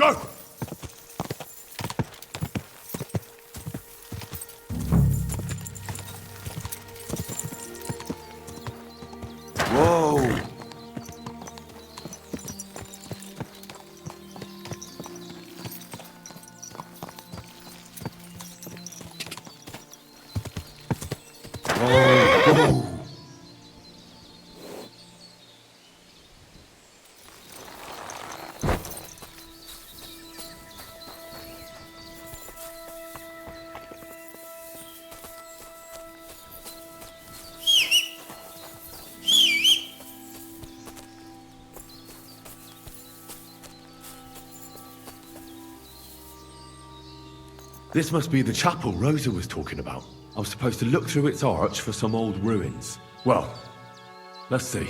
Go! Whoa! Whoa! This must be the chapel Rosa was talking about. I was supposed to look through its arch for some old ruins. Well, let's see.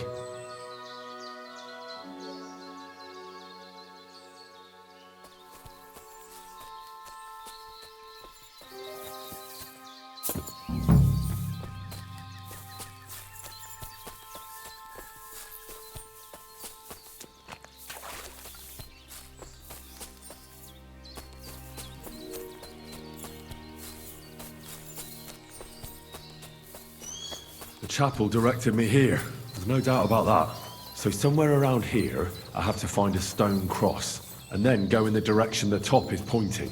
The chapel directed me here. There's no doubt about that. So somewhere around here, I have to find a stone cross, and then go in the direction the top is pointing.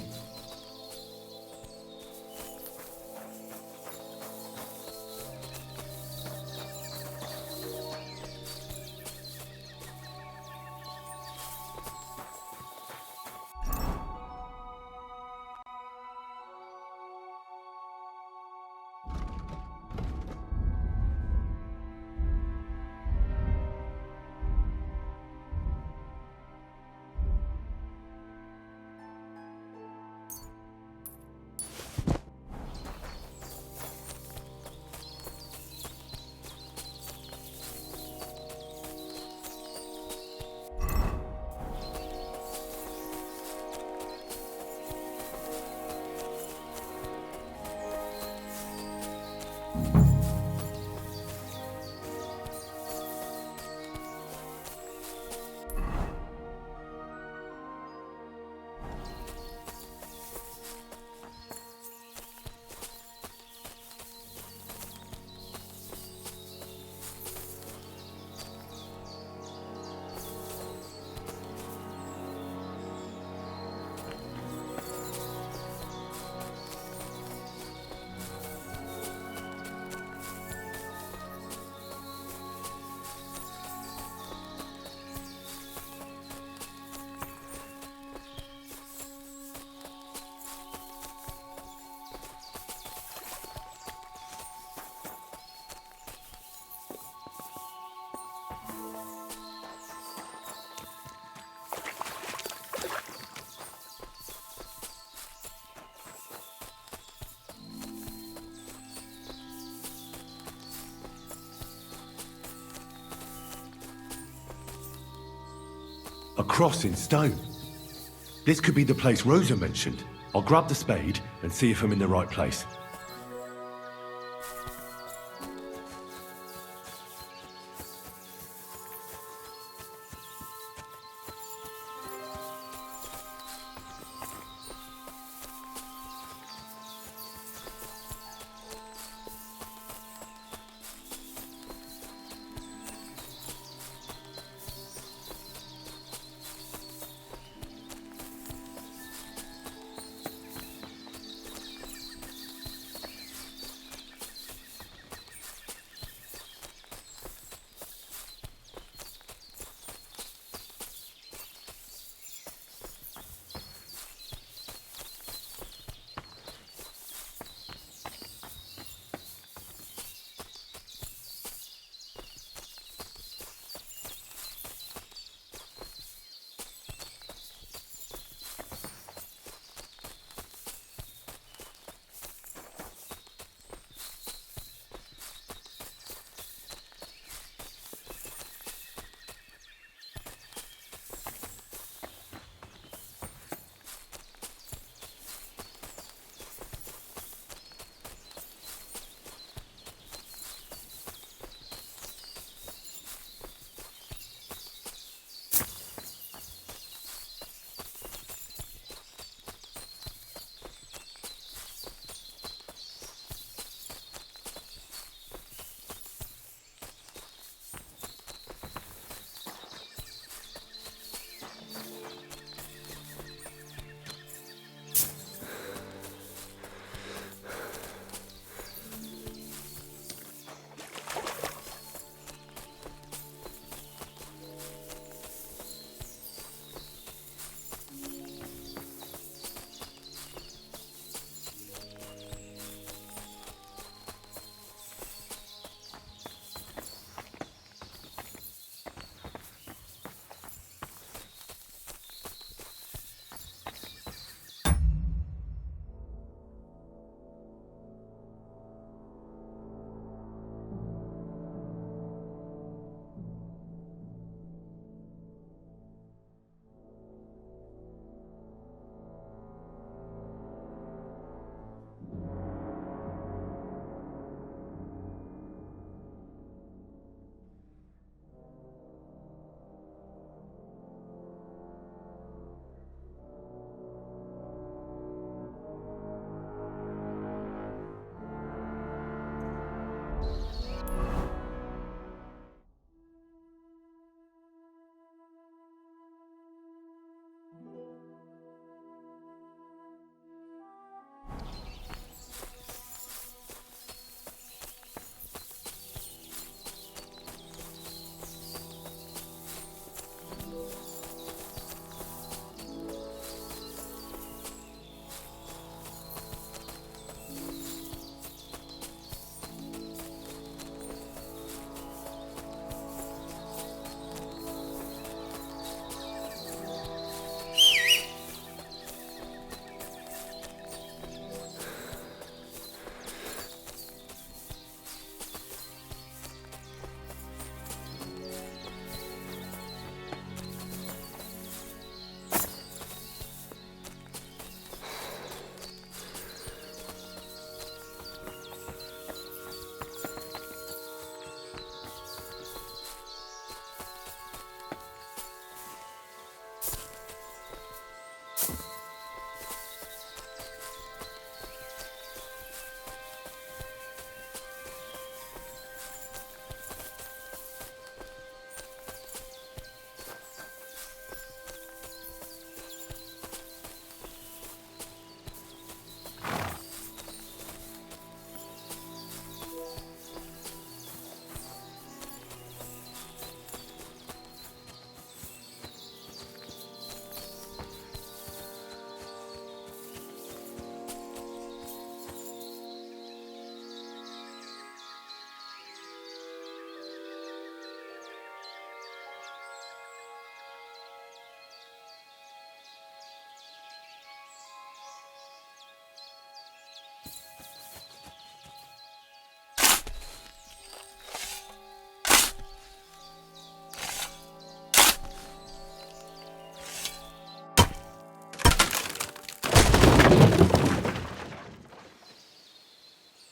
A cross in stone. This could be the place Rosa mentioned. I'll grab the spade and see if I'm in the right place.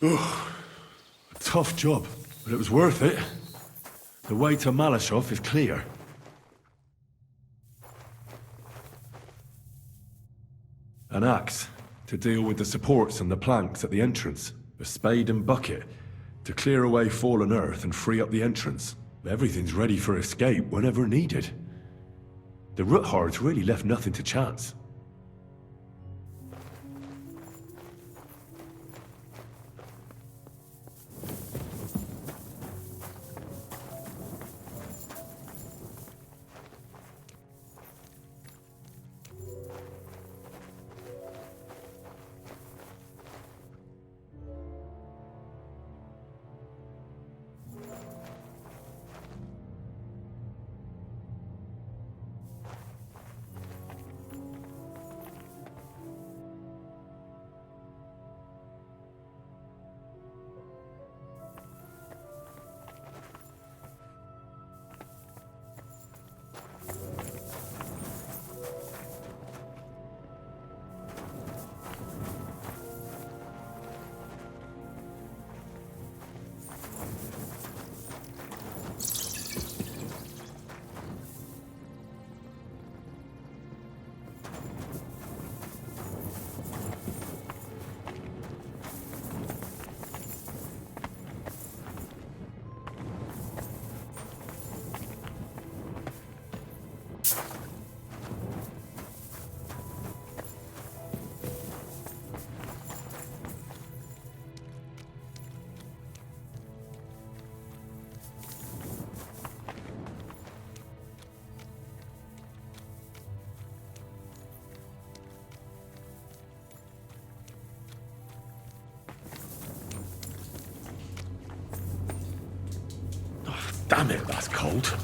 A tough job, but it was worth it. The way to Malashov is clear. An axe to deal with the supports and the planks at the entrance. A spade and bucket to clear away fallen earth and free up the entrance. Everything's ready for escape whenever needed. The Roothards really left nothing to chance. Damn it, that's cold.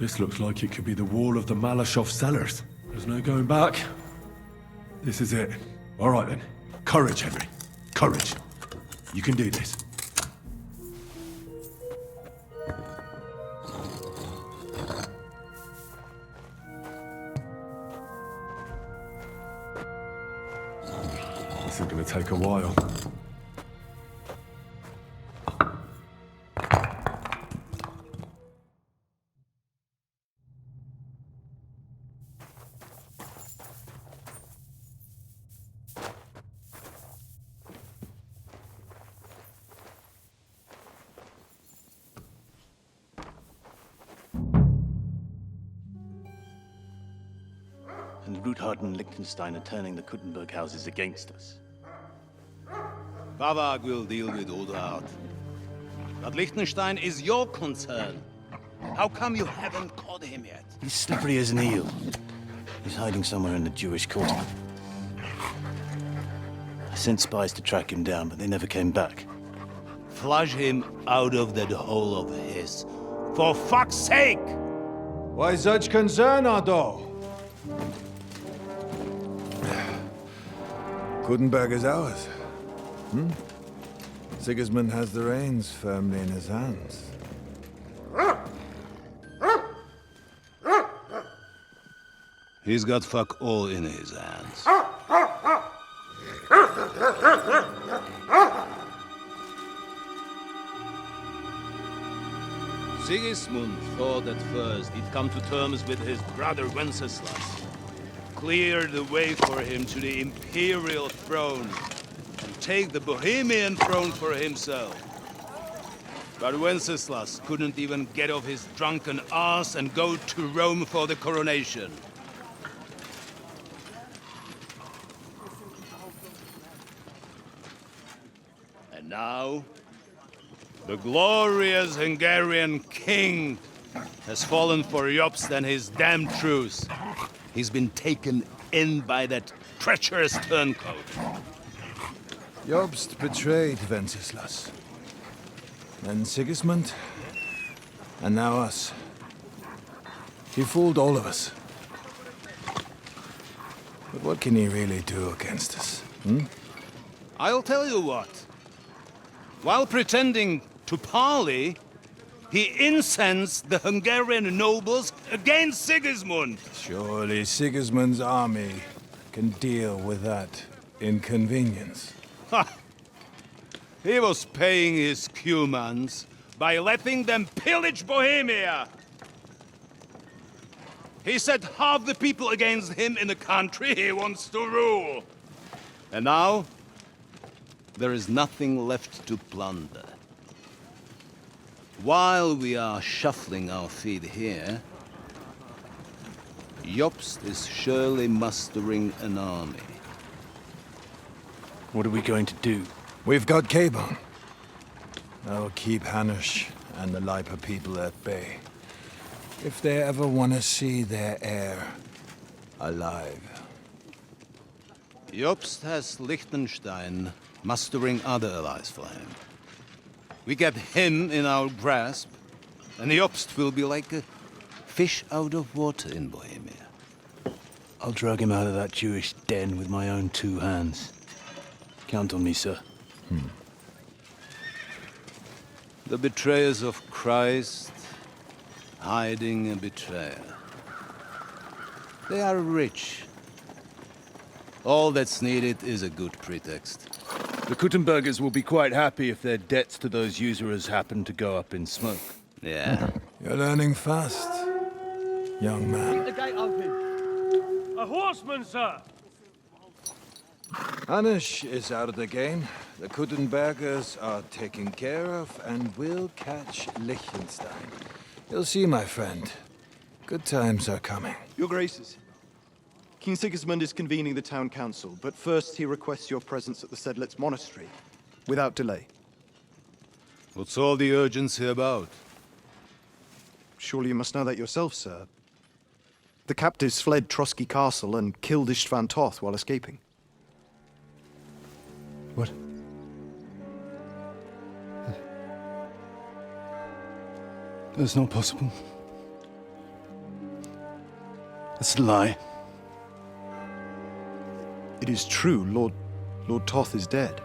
This looks like it could be the wall of the Malashov cellars. There's no going back. This is it. All right then. Courage, Henry. Courage. You can do this. This is gonna take a while. And Ruthard and Liechtenstein are turning the Kuttenberg houses against us. Bavag will deal with Ruthard. But Liechtenstein is your concern. How come you haven't caught him yet? He's slippery as an eel. He's hiding somewhere in the Jewish quarter. I sent spies to track him down, but they never came back. Flush him out of that hole over here. this. For fuck's sake! Why such concern, Otto? Gutenberg is ours. Sigismund has the reins firmly in his hands. He's got fuck all in his hands. Sigismund thought at first he'd come to terms with his brother Wenceslas, clear the way for him to the imperial throne, and take the Bohemian throne for himself. But Wenceslas couldn't even get off his drunken ass and go to Rome for the coronation. And now, the glorious Hungarian king has fallen for Jobst and his damned truce. He's been taken in by that treacherous turncoat. Jobst betrayed Wenceslas. Then Sigismund, and now us. He fooled all of us. But what can he really do against us? I'll tell you what. While pretending to parley, he incensed the Hungarian nobles against Sigismund. Surely Sigismund's army can deal with that inconvenience. Ha! He was paying his Cumans by letting them pillage Bohemia. He set half the people against him in the country he wants to rule. And now, there is nothing left to plunder. While we are shuffling our feet here, Jobst is surely mustering an army. What are we going to do? We've got Cabon. That'll keep Hanush and the Lipa people at bay. If they ever want to see their heir alive. Jobst has Liechtenstein mustering other allies for him. We get him in our grasp, and Jobst will be like a fish out of water in Bohemia. I'll drag him out of that Jewish den with my own 2 hands. Count on me, sir. The betrayers of Christ, hiding a betrayer. They are rich. All that's needed is a good pretext. The Kuttenbergers will be quite happy if their debts to those usurers happen to go up in smoke. Yeah. You're learning fast, young man. The gate open. A horseman, sir! Hanush is out of the game. The Kuttenbergers are taken care of, and we'll catch Liechtenstein. You'll see, my friend. Good times are coming. Your Graces, King Sigismund is convening the town council, but first he requests your presence at the Sedlitz monastery, without delay. What's all the urgency about? Surely you must know that yourself, sir. The captives fled Trotsky Castle and killed Istvan Toth while escaping. What? That's not possible. That's a lie. It is true, Lord Toth is dead.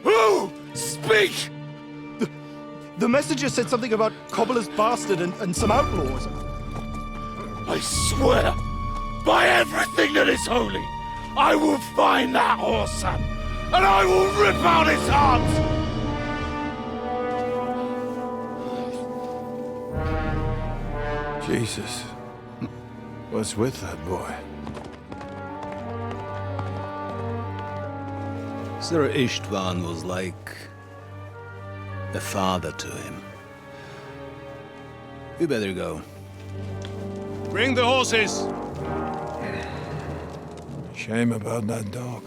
Who? Speak! The messenger said something about Cobbler's bastard and some outlaws. I swear, by everything that is holy, I will find that whoreson, and I will rip out his heart! Jesus. What's with that boy? Sir Istvan was like a father to him. We better go. Bring the horses! Shame about that dog.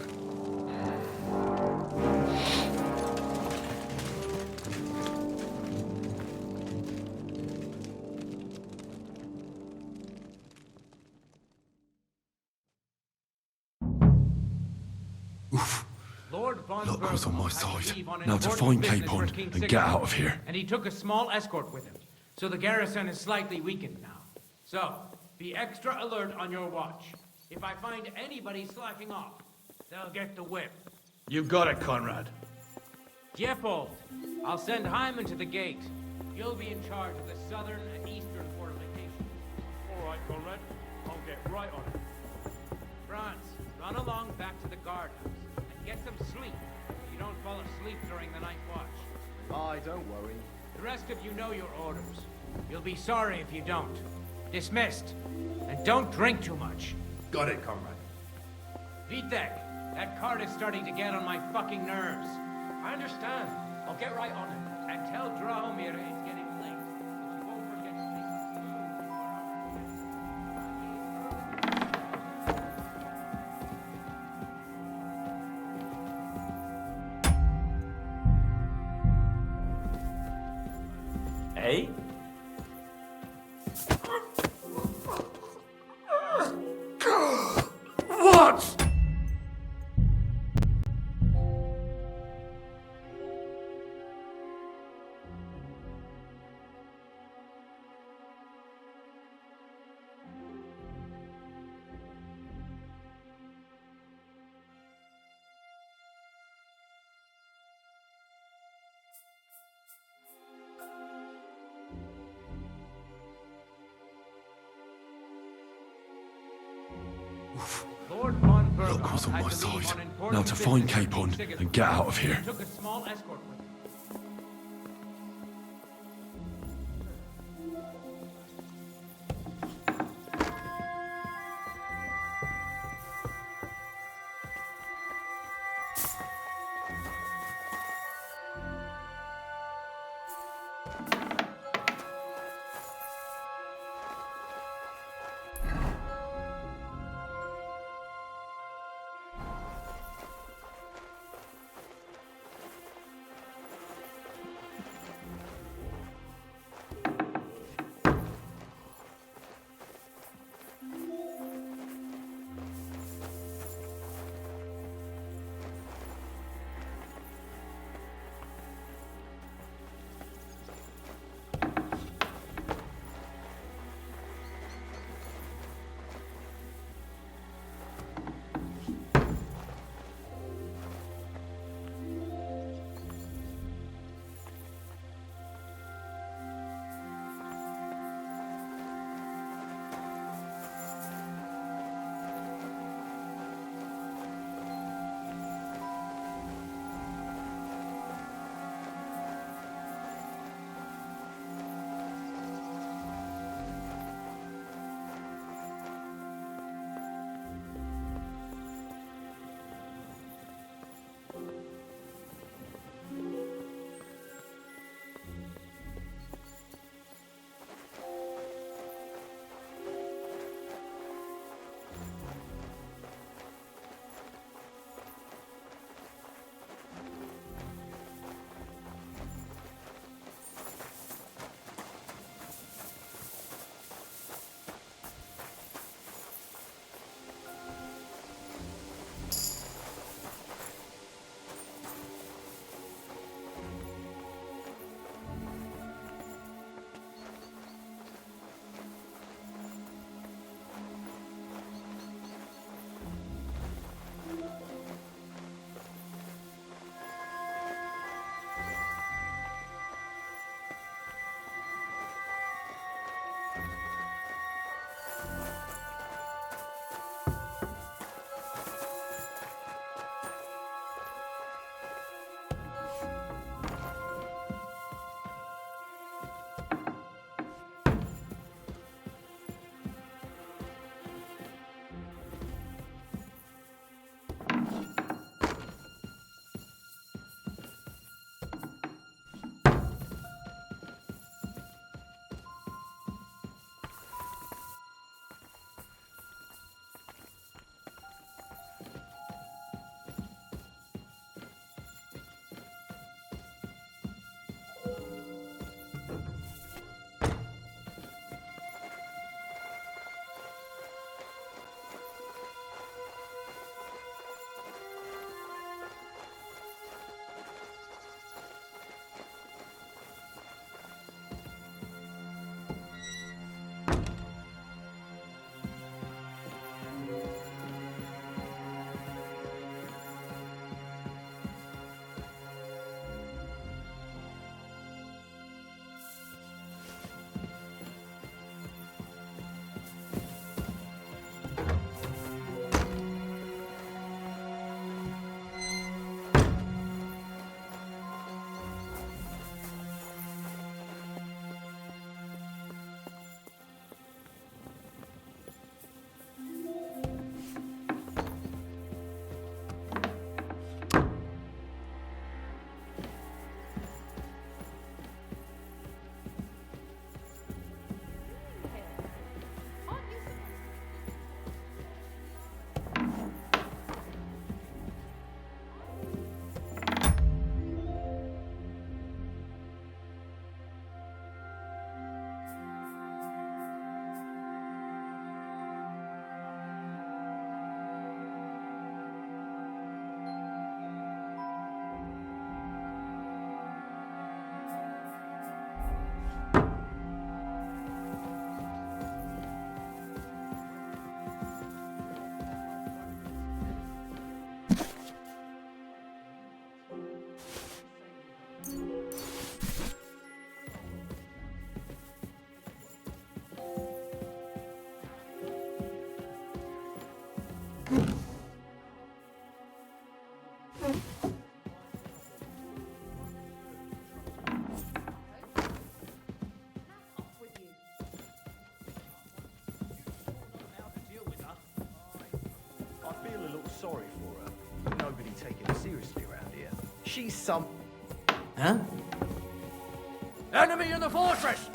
Lord von Luck was on my Berghoff had side. leave on Now to important find business Cape for on King and get Sigurd, out of here. And he took a small escort with him, so the garrison is slightly weakened now. So, be extra alert on your watch. If I find anybody slacking off, they'll get the whip. You got it, Conrad. Jeppold, I'll send Hyman to the gate. You'll be in charge of the southern and eastern fortifications. All right, Conrad. I'll get right on it. Franz, run along back to the guardhouse and get some sleep so you don't fall asleep during the night watch. Aye, don't worry. The rest of you know your orders. You'll be sorry if you don't. Dismissed. And don't drink too much. Got it, Conrad. Vitek, that cart is starting to get on my fucking nerves. I understand. I'll get right on it. And tell Drahomir it's getting late. But you won't forget to take some food. Eh? What? Lord von Luck Berghoff was on had my to leave side. on important Now to find business Cape on in Sigurd. and get out of here. He took a small escort with him. I feel a little sorry for her. Nobody taking her seriously around here. She's some... Huh? Enemy in the fortress!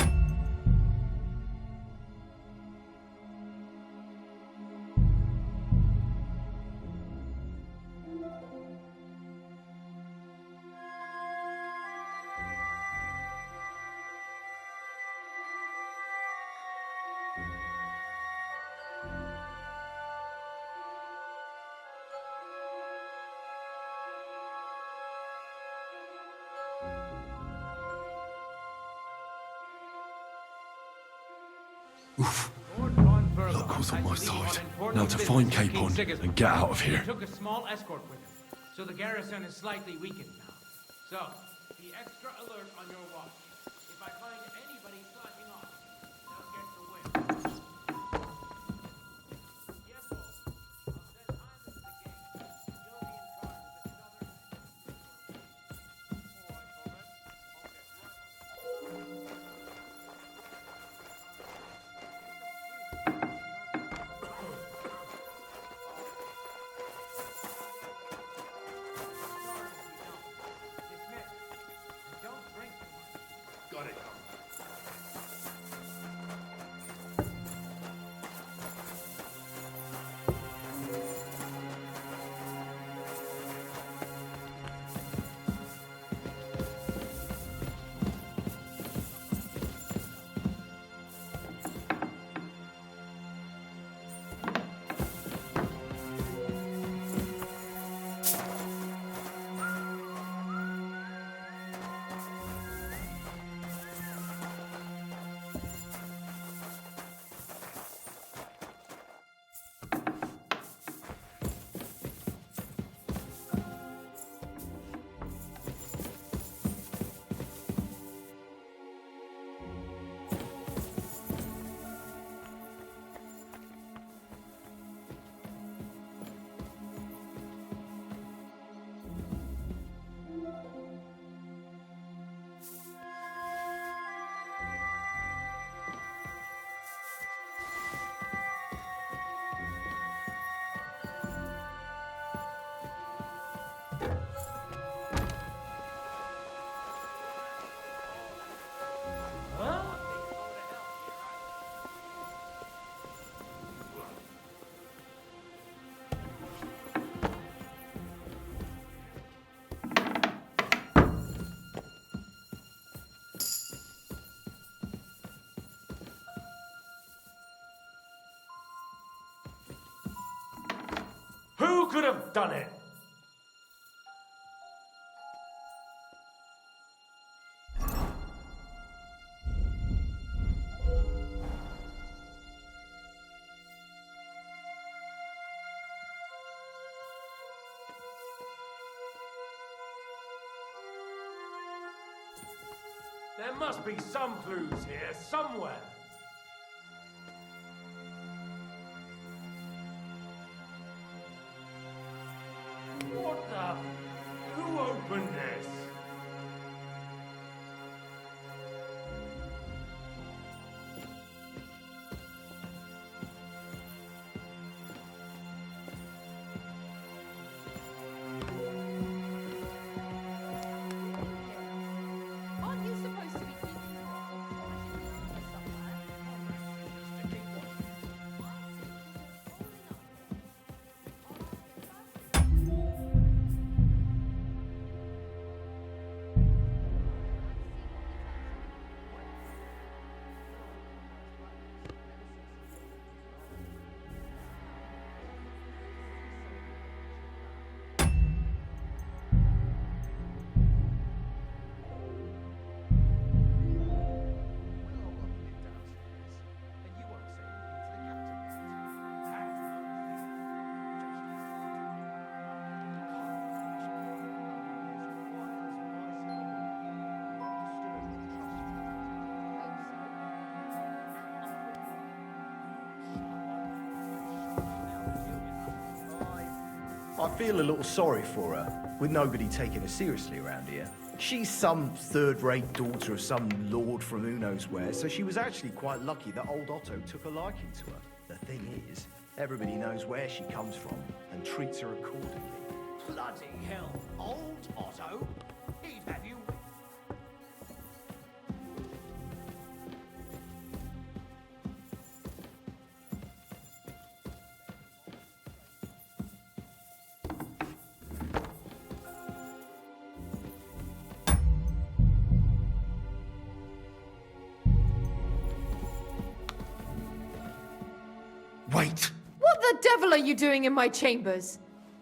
Luck was on my side. Now to find Capon and get out of here. He took a small escort with him, so the garrison is slightly weakened now. So, be extra alert on your watch. If I find anybody slacking off, they'll get the win. Yes, Paul. I'll set Hyman the gate. You'll be in charge of the southern... Got it. Who could have done it? There must be some clues here, somewhere. What the... Who opened this? Aren't you supposed to be keeping track of polishing the armor somewhere? Just to keep watch. I feel a little sorry for her, with nobody taking her seriously around here. She's some third-rate daughter of some lord from who knows where, so she was actually quite lucky that old Otto took a liking to her. The thing is, everybody knows where she comes from and treats her accordingly. Bloody hell. Old Otto? He'd have you... Wait! What the devil are you doing in my chambers?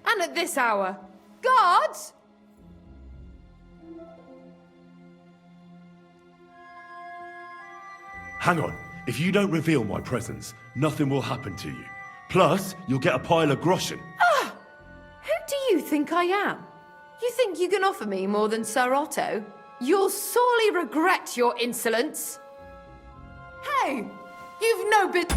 And at this hour? Guards? Hang on. If you don't reveal my presence, nothing will happen to you. Plus, you'll get a pile of groschen. Who do you think I am? You think you can offer me more than Sir Otto? You'll sorely regret your insolence. Hey! You've no bit...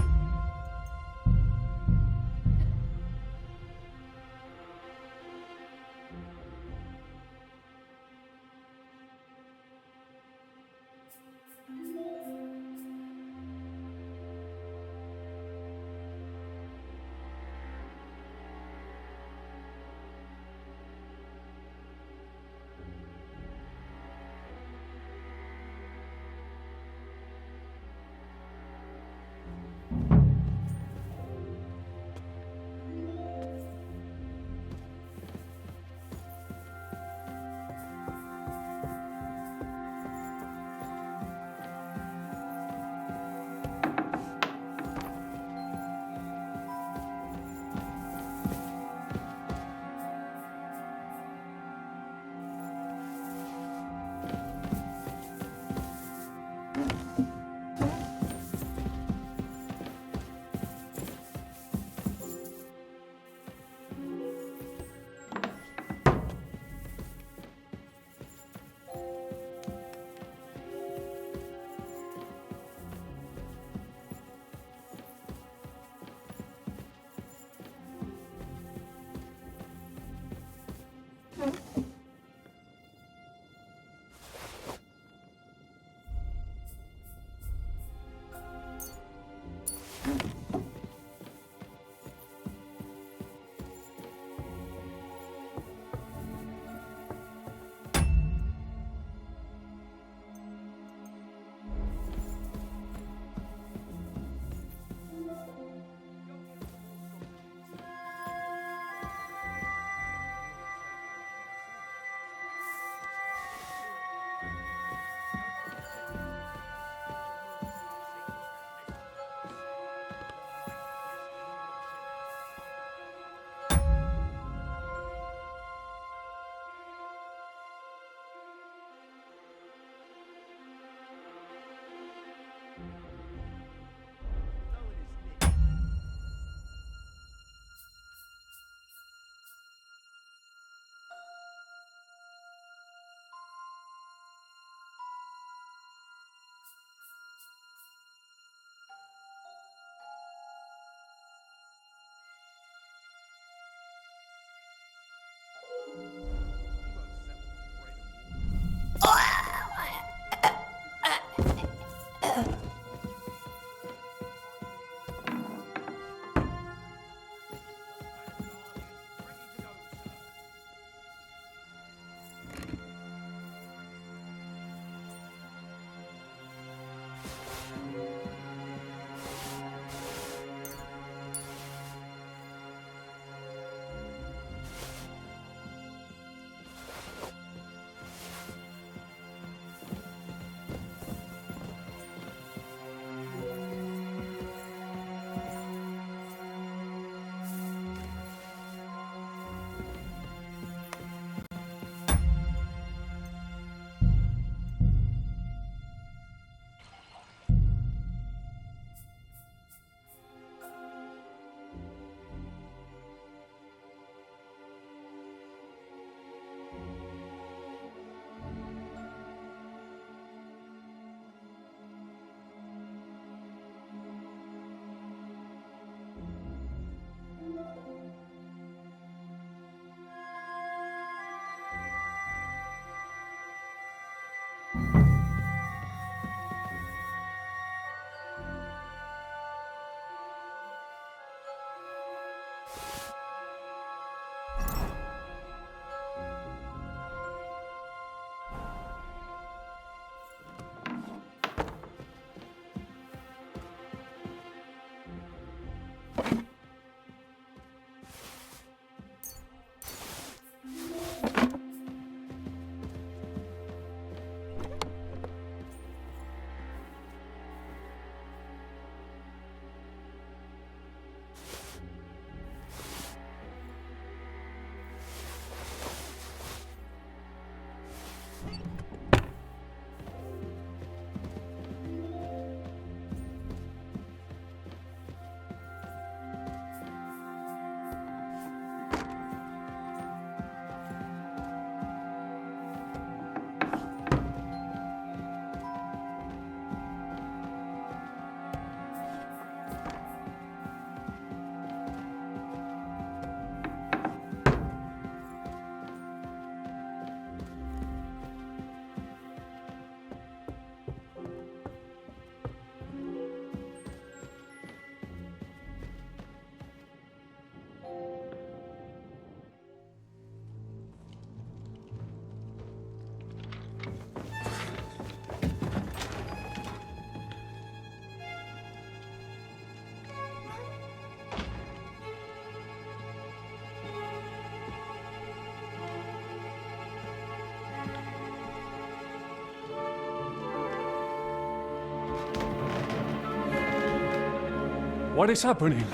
What is happening?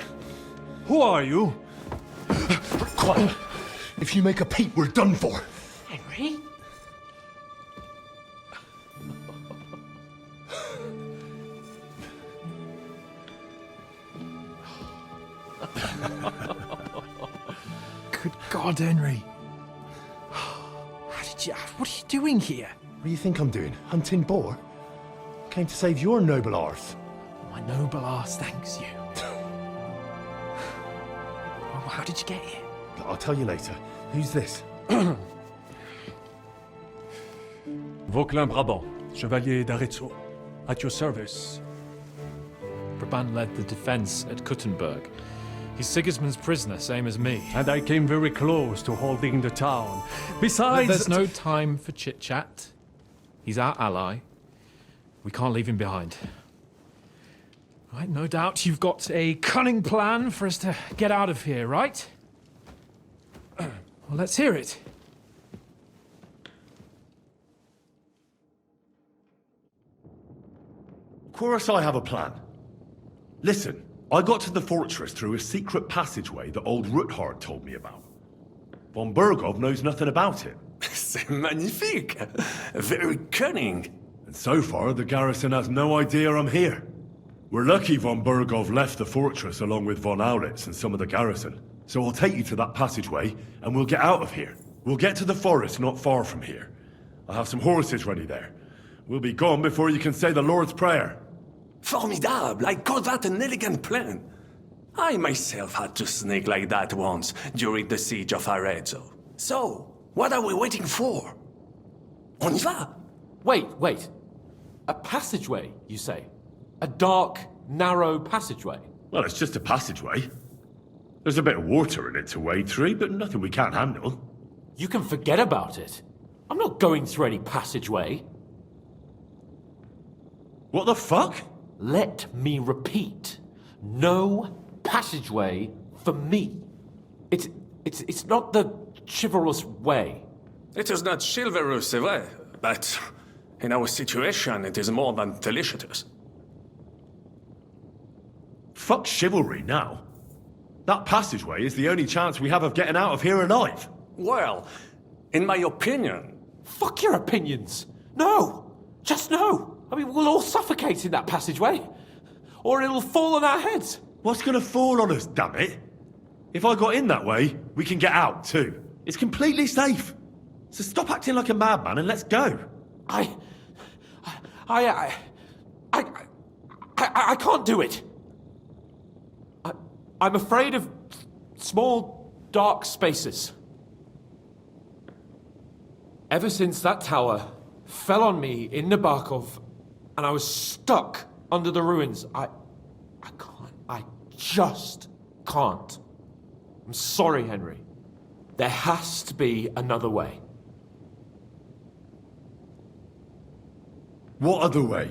Who are you? Quiet. If you make a peep, we're done for. Henry? Good God, Henry. What are you doing here? What do you think I'm doing? Hunting boar? Came to save your noble arse. My noble arse thanks you. Well, how did you get here? I'll tell you later. Who's this? Vauquelin-Brabant, Chevalier d'Arezzo. At your service. Brabant led the defense at Kuttenberg. He's Sigismund's prisoner, same as me. And I came very close to holding the town. Besides... There's no time for chit-chat. He's our ally. We can't leave him behind. Right, no doubt you've got a cunning plan for us to get out of here, right? Well, let's hear it. Of course I have a plan. Listen, I got to the fortress through a secret passageway that old Ruthard told me about. Von Bergov knows nothing about it. C'est magnifique. Very cunning. And so far, the garrison has no idea I'm here. We're lucky Von Bergov left the fortress along with Von Aulitz and some of the garrison. So I'll take you to that passageway, and we'll get out of here. We'll get to the forest not far from here. I'll have some horses ready there. We'll be gone before you can say the Lord's Prayer. Formidable. I call that an elegant plan. I myself had to sneak like that once during the siege of Arezzo. So, what are we waiting for? On y va? Wait. A passageway, you say? A dark, narrow passageway? Well, it's just a passageway. There's a bit of water in it to wade through, but nothing we can't handle. You can forget about it. I'm not going through any passageway. What the fuck? Let me repeat. No passageway for me. It's not the chivalrous way. It is not chivalrous, c'est vrai, but in our situation, it is more than delicious. Fuck chivalry now. That passageway is the only chance we have of getting out of here alive. Well, in my opinion... Fuck your opinions. No. Just no. I mean, we'll all suffocate in that passageway. Or it'll fall on our heads. What's gonna fall on us, damn it? If I got in that way, we can get out too. It's completely safe. So stop acting like a madman and let's go. I can't do it. I'm afraid of small, dark spaces. Ever since that tower fell on me in Nabokov, and I was stuck under the ruins, I just can't. I'm sorry, Henry. There has to be another way. What other way?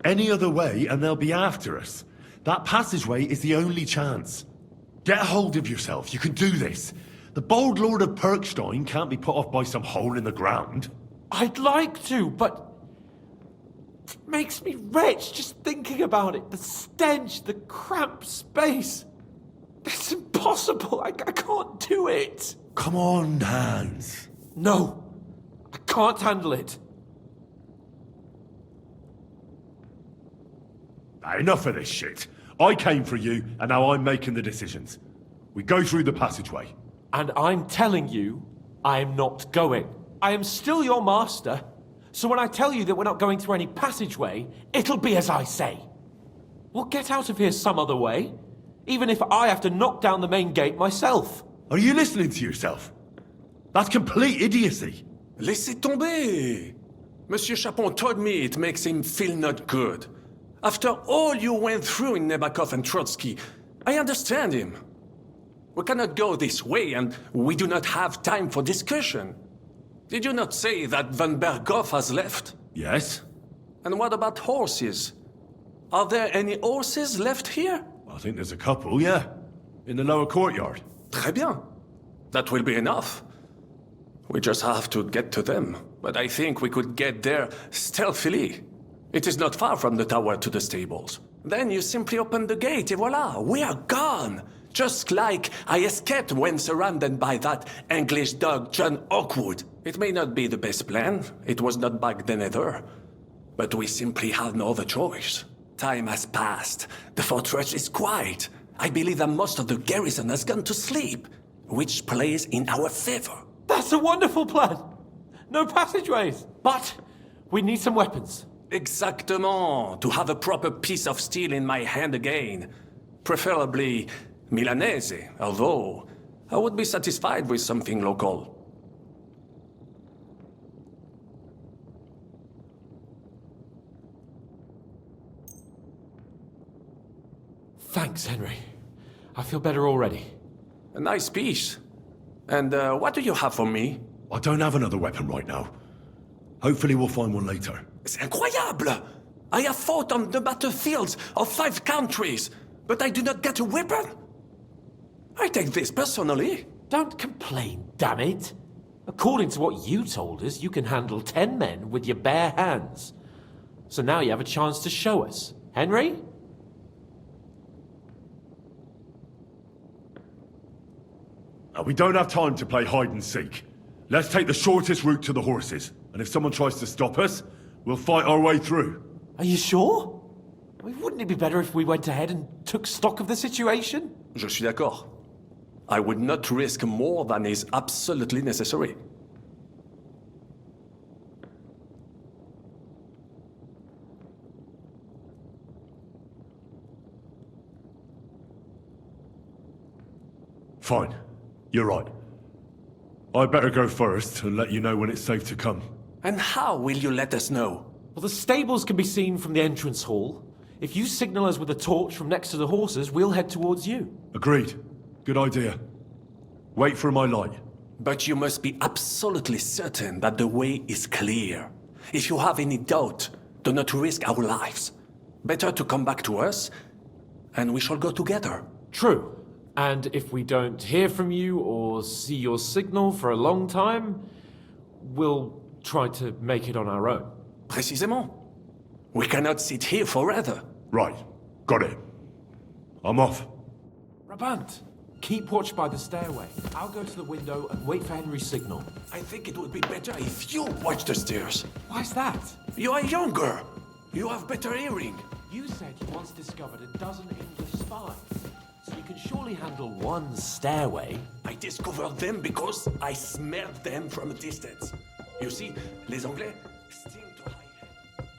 Any other way and they'll be after us. That passageway is the only chance. Get a hold of yourself. You can do this. The bold Lord of Perkstein can't be put off by some hole in the ground. I'd like to, but it makes me wretched just thinking about it. The stench, the cramped space. It's impossible. I can't do it. Come on, Hans. No, I can't handle it. Enough of this shit. I came for you, and now I'm making the decisions. We go through the passageway. And I'm telling you, I am not going. I am still your master, so when I tell you that we're not going through any passageway, it'll be as I say. We'll get out of here some other way, even if I have to knock down the main gate myself. Are you listening to yourself? That's complete idiocy. Laissez tomber. Monsieur Chapon told me it makes him feel not good. After all you went through in Nabokov and Trotsky, I understand him. We cannot go this way, and we do not have time for discussion. Did you not say that Van Berghoff has left? Yes. And what about horses? Are there any horses left here? I think there's a couple, yeah. In the lower courtyard. Très bien. That will be enough. We just have to get to them. But I think we could get there stealthily. It is not far from the tower to the stables. Then you simply open the gate, et voila, we are gone. Just like I escaped when surrounded by that English dog John Oakwood. It may not be the best plan. It was not back then either. But we simply had no other choice. Time has passed. The fortress is quiet. I believe that most of the garrison has gone to sleep, which plays in our favor. That's a wonderful plan. No passageways. But we need some weapons. Exactement. To have a proper piece of steel in my hand again. Preferably Milanese, although I would be satisfied with something local. Thanks, Henry. I feel better already. A nice piece. And what do you have for me? I don't have another weapon right now. Hopefully we'll find one later. C'est incroyable! I have fought on the battlefields of 5 countries, but I do not get a weapon? I take this personally. Don't complain, damn it. According to what you told us, you can handle 10 men with your bare hands. So now you have a chance to show us. Henry? We don't have time to play hide and seek. Let's take the shortest route to the horses. And if someone tries to stop us, we'll fight our way through. Are you sure? I mean, wouldn't it be better if we went ahead and took stock of the situation? Je suis d'accord. I would not risk more than is absolutely necessary. Fine. You're right. I'd better go first and let you know when it's safe to come. And how will you let us know? Well, the stables can be seen from the entrance hall. If you signal us with a torch from next to the horses, we'll head towards you. Agreed. Good idea. Wait for my light. But you must be absolutely certain that the way is clear. If you have any doubt, do not risk our lives. Better to come back to us, and we shall go together. True. And if we don't hear from you or see your signal for a long time, we'll try to make it on our own. Précisément. We cannot sit here forever. Right. Got it. I'm off. Rabant, keep watch by the stairway. I'll go to the window and wait for Henry's signal. I think it would be better if you watch the stairs. Why's that? You are younger. You have better hearing. You said you once discovered a dozen English spies. So you can surely handle one stairway. I discovered them because I smelled them from a distance. You see, les Anglais sting to high head.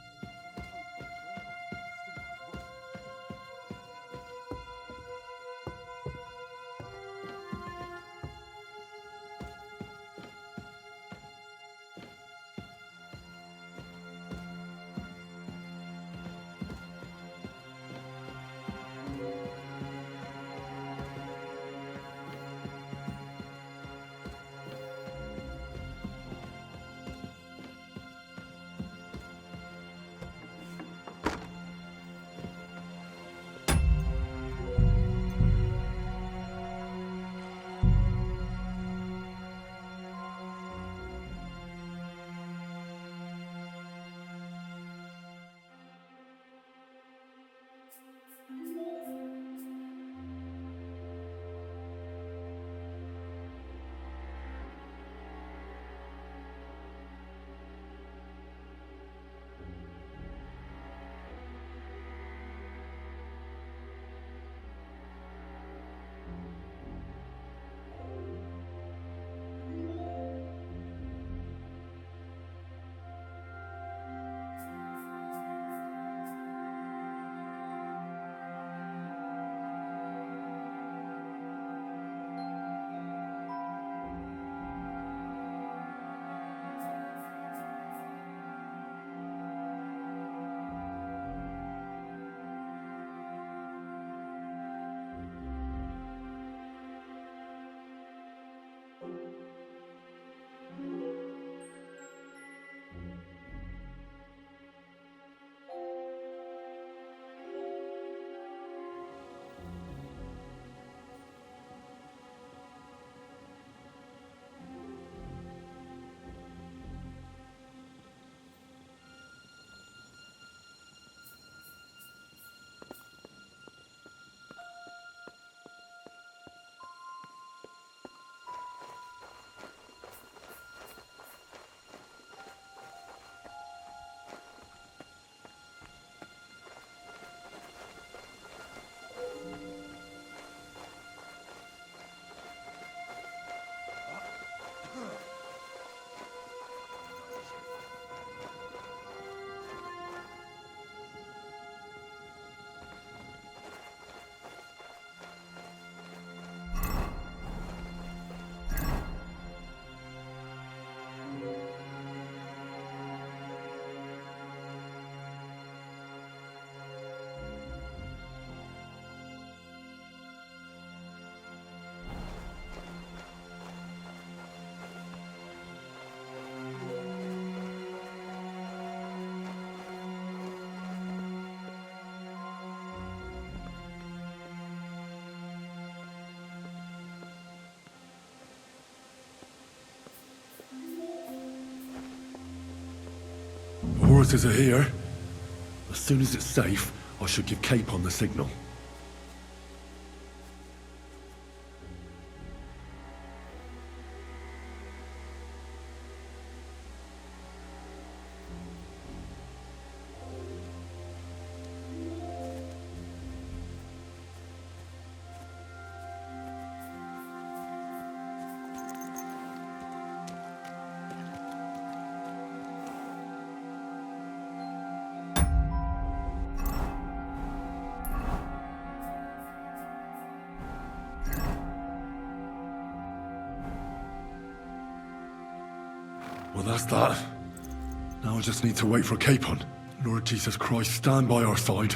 forces are here. As soon as it's safe, I should give Capon the signal. Well, that's that. Now I just need to wait for Capon. Lord Jesus Christ, stand by our side.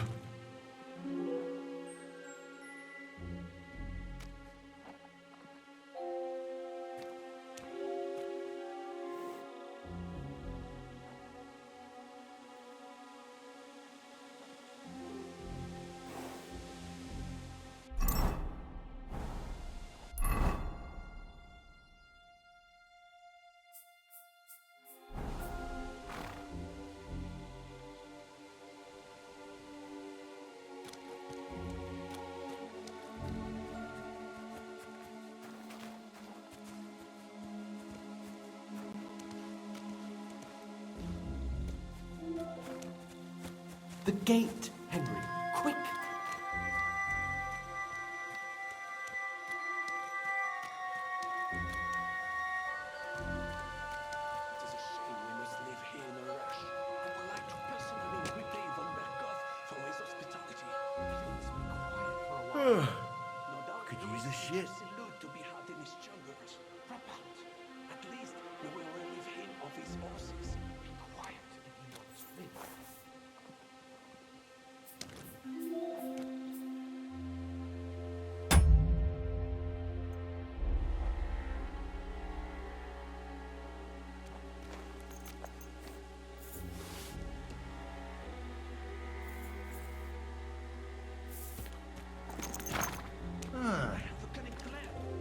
The gate, Henry. Quick! It is a shame we must live here in a rush. I would like to personally repay von Berghoff for his hospitality. Please be quiet for a while. No doubt Could there use is a shit. salute to be had in his chambers. Drop out. At least we will relieve him of his horses. Be quiet if you want to live.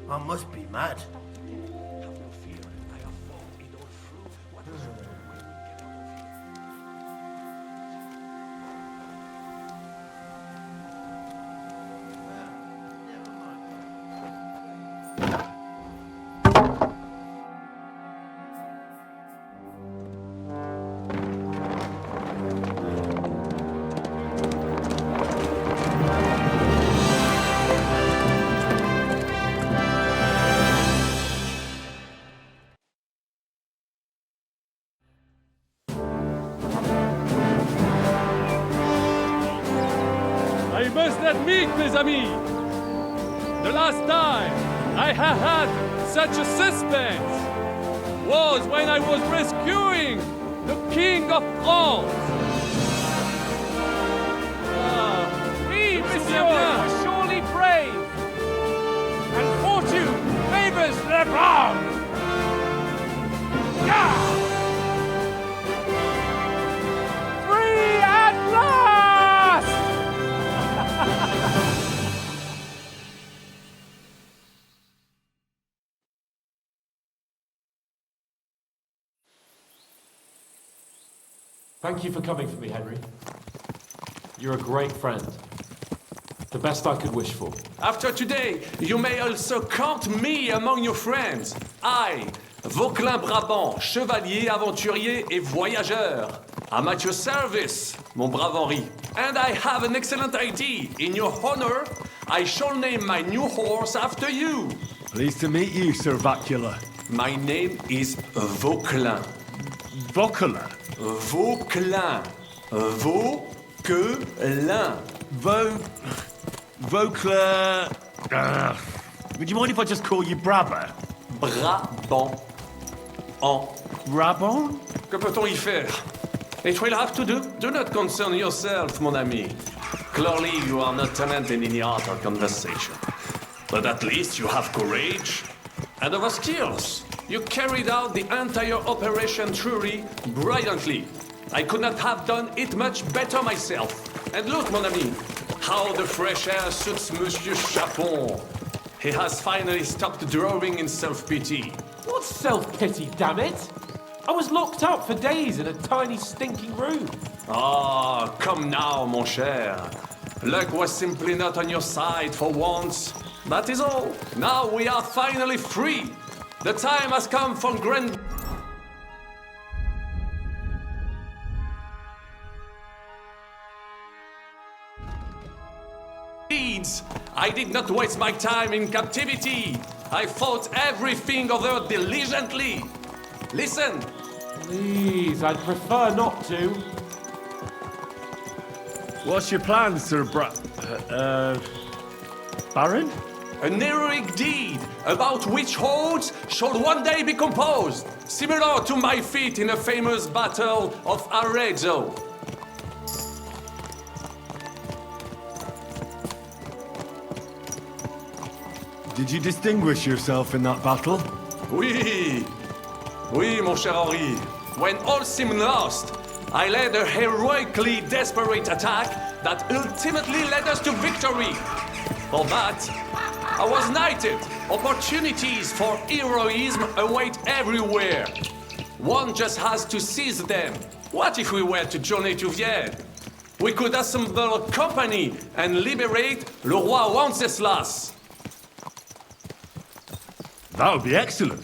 I must be mad. Have no fear. I have fought it all through. What is your plan when we get out of here? I must admit, mes amis, the last time I have had such a suspense was when I was rescuing the King of France. Oui, monsieur, you are surely brave! And fortune favors the brave! Free at last! Thank you for coming for me, Henry. You're a great friend. The best I could wish for. After today, you may also count me among your friends. I, Vauquelin Brabant, chevalier, aventurier et voyageur. I'm at your service, mon brave Henri. And I have an excellent idea. In your honor, I shall name my new horse after you. Pleased to meet you, Sir Vacula. My name is Vauquelin. Vocula. Vauquelin. Vauquelin. Vocla. Would you mind if I just call you Brabber? Brabant. En. Brabant? Que peut-on y faire? It will have to do not concern yourself, mon ami. Clearly, you are not talented in the art of conversation. But at least you have courage and other skills. You carried out the entire operation truly brilliantly. I could not have done it much better myself. And look, mon ami, how the fresh air suits Monsieur Chapon. He has finally stopped drawing in self-pity. What self-pity, damn it? I was locked up for days in a tiny stinking room. Ah, come now, mon cher. Luck was simply not on your side for once. That is all. Now we are finally free. The time has come for grand... deeds. I did not waste my time in captivity. I fought everything over diligently. Listen. Please, I'd prefer not to. What's your plan, Sir Baron? An heroic deed about which hordes shall one day be composed, similar to my feat in the famous Battle of Arezzo. Did you distinguish yourself in that battle? Oui, oui, mon cher Henri. When all seemed lost, I led a heroically desperate attack that ultimately led us to victory. For that, I was knighted. Opportunities for heroism await everywhere. One just has to seize them. What if we were to journey to Vienne? We could assemble a company and liberate Le Roi Wenceslas. That would be excellent.